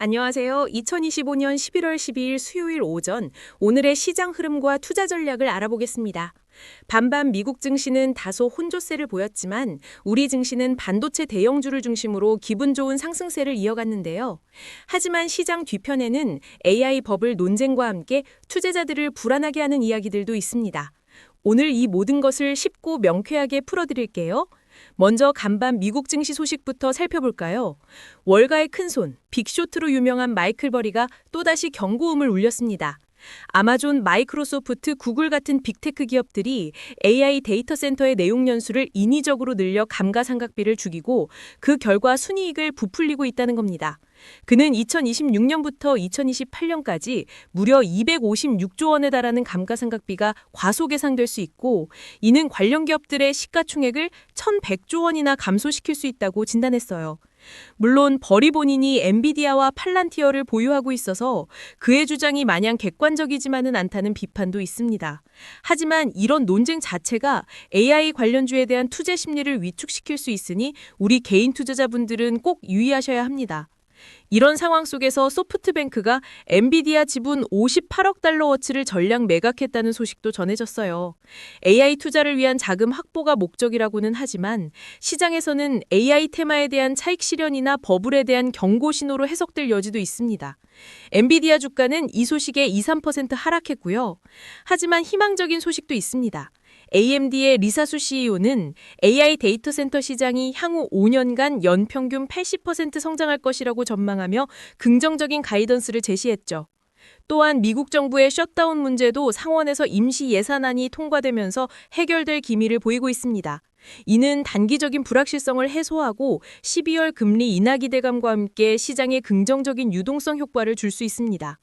안녕하세요. 2025년 11월 12일 수요일 오전 오늘의 시장 흐름과 투자 전략을 알아보겠습니다. 반반 미국 증시는 다소 혼조세를 보였지만 우리 증시는 반도체 대형주를 중심으로 기분 좋은 상승세를 이어갔는데요. 하지만 시장 뒤편에는 AI 버블 논쟁과 함께 투자자들을 불안하게 하는 이야기들도 있습니다. 오늘 이 모든 것을 쉽고 명쾌하게 풀어드릴게요. 먼저 간밤 미국 증시 소식부터 살펴볼까요? 월가의 큰손, 빅쇼트로 유명한 마이클 버리가 또다시 경고음을 울렸습니다. 아마존, 마이크로소프트, 구글 같은 빅테크 기업들이 AI 데이터 센터의 내용 연수를 인위적으로 늘려 감가상각비를 죽이고 그 결과 순이익을 부풀리고 있다는 겁니다. 그는 2026년부터 2028년까지 무려 256조 원에 달하는 감가상각비가 과소계상될 수 있고 이는 관련 기업들의 시가총액을 1,100조 원이나 감소시킬 수 있다고 진단했어요. 물론 버리 본인이 엔비디아와 팔란티어를 보유하고 있어서 그의 주장이 마냥 객관적이지만은 않다는 비판도 있습니다. 하지만 이런 논쟁 자체가 AI 관련주에 대한 투자 심리를 위축시킬 수 있으니 우리 개인 투자자분들은 꼭 유의하셔야 합니다. 이런 상황 속에서 소프트뱅크가 엔비디아 지분 58억 달러어치를 전량 매각했다는 소식도 전해졌어요. AI 투자를 위한 자금 확보가 목적이라고는 하지만 시장에서는 AI 테마에 대한 차익 실현이나 버블에 대한 경고 신호로 해석될 여지도 있습니다. 엔비디아 주가는 이 소식에 2~3% 하락했고요. 하지만 희망적인 소식도 있습니다. AMD의 리사수 CEO는 AI 데이터 센터 시장이 향후 5년간 연평균 80% 성장할 것이라고 전망하며 긍정적인 가이던스를 제시했죠. 또한 미국 정부의 셧다운 문제도 상원에서 임시 예산안이 통과되면서 해결될 기미를 보이고 있습니다. 이는 단기적인 불확실성을 해소하고 12월 금리 인하 기대감과 함께 시장에 긍정적인 유동성 효과를 줄 수 있습니다.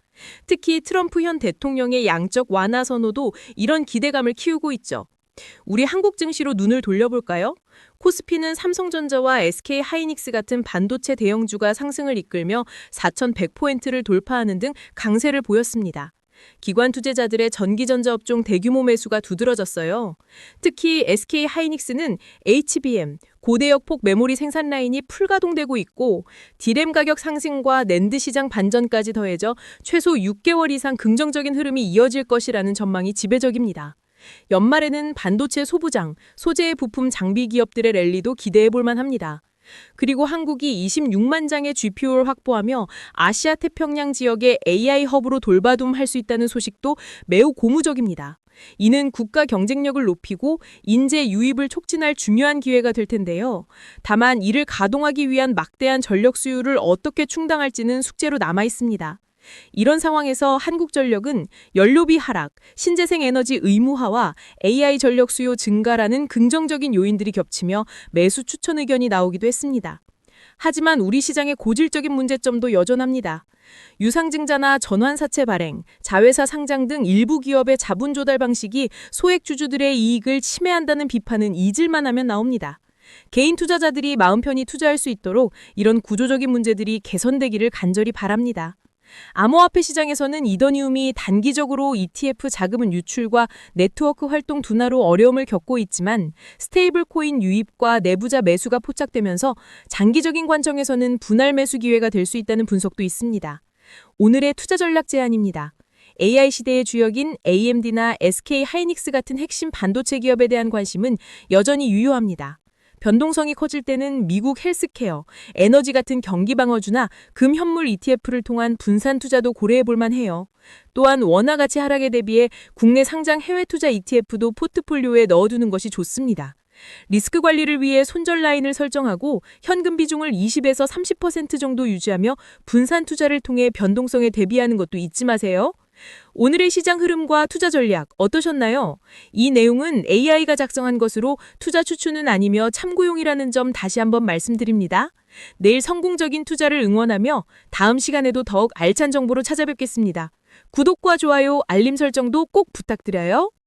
특히 트럼프 현 대통령의 양적 완화 선호도 이런 기대감을 키우고 있죠. 우리 한국 증시로 눈을 돌려볼까요? 코스피는 삼성전자와 SK하이닉스 같은 반도체 대형주가 상승을 이끌며 4,100포인트를 돌파하는 등 강세를 보였습니다. 기관 투자자들의 전기전자 업종 대규모 매수가 두드러졌어요. 특히 SK하이닉스는 HBM, 고대역 폭 메모리 생산 라인이 풀가동되고 있고 디램 가격 상승과 낸드 시장 반전까지 더해져 최소 6개월 이상 긍정적인 흐름이 이어질 것이라는 전망이 지배적입니다. 연말에는 반도체 소부장, 소재 부품 장비 기업들의 랠리도 기대해 볼 만합니다. 그리고 한국이 26만 장의 GPU를 확보하며 아시아 태평양 지역의 AI 허브로 돌바둠할 수 있다는 소식도 매우 고무적입니다. 이는 국가 경쟁력을 높이고 인재 유입을 촉진할 중요한 기회가 될 텐데요. 다만 이를 가동하기 위한 막대한 전력 수요를 어떻게 충당할지는 숙제로 남아 있습니다. 이런 상황에서 한국전력은 연료비 하락, 신재생 에너지 의무화와 AI 전력 수요 증가라는 긍정적인 요인들이 겹치며 매수 추천 의견이 나오기도 했습니다. 하지만 우리 시장의 고질적인 문제점도 여전합니다. 유상증자나 전환사채 발행, 자회사 상장 등 일부 기업의 자본 조달 방식이 소액 주주들의 이익을 침해한다는 비판은 잊을만 하면 나옵니다. 개인 투자자들이 마음 편히 투자할 수 있도록 이런 구조적인 문제들이 개선되기를 간절히 바랍니다. 암호화폐 시장에서는 이더니움이 단기적으로 ETF 자금 유출과 네트워크 활동 둔화로 어려움을 겪고 있지만 스테이블 코인 유입과 내부자 매수가 포착되면서 장기적인 관점에서는 분할 매수 기회가 될 수 있다는 분석도 있습니다. 오늘의 투자 전략 제안입니다. AI 시대의 주역인 AMD나 SK하이닉스 같은 핵심 반도체 기업에 대한 관심은 여전히 유효합니다. 변동성이 커질 때는 미국 헬스케어, 에너지 같은 경기 방어주나 금현물 ETF를 통한 분산 투자도 고려해 볼 만해요. 또한 원화 가치 하락에 대비해 국내 상장 해외 투자 ETF도 포트폴리오에 넣어두는 것이 좋습니다. 리스크 관리를 위해 손절 라인을 설정하고 현금 비중을 20에서 30% 정도 유지하며 분산 투자를 통해 변동성에 대비하는 것도 잊지 마세요. 오늘의 시장 흐름과 투자 전략 어떠셨나요? 이 내용은 AI가 작성한 것으로 투자 추천은 아니며 참고용이라는 점 다시 한번 말씀드립니다. 내일 성공적인 투자를 응원하며 다음 시간에도 더욱 알찬 정보로 찾아뵙겠습니다. 구독과 좋아요, 알림 설정도 꼭 부탁드려요.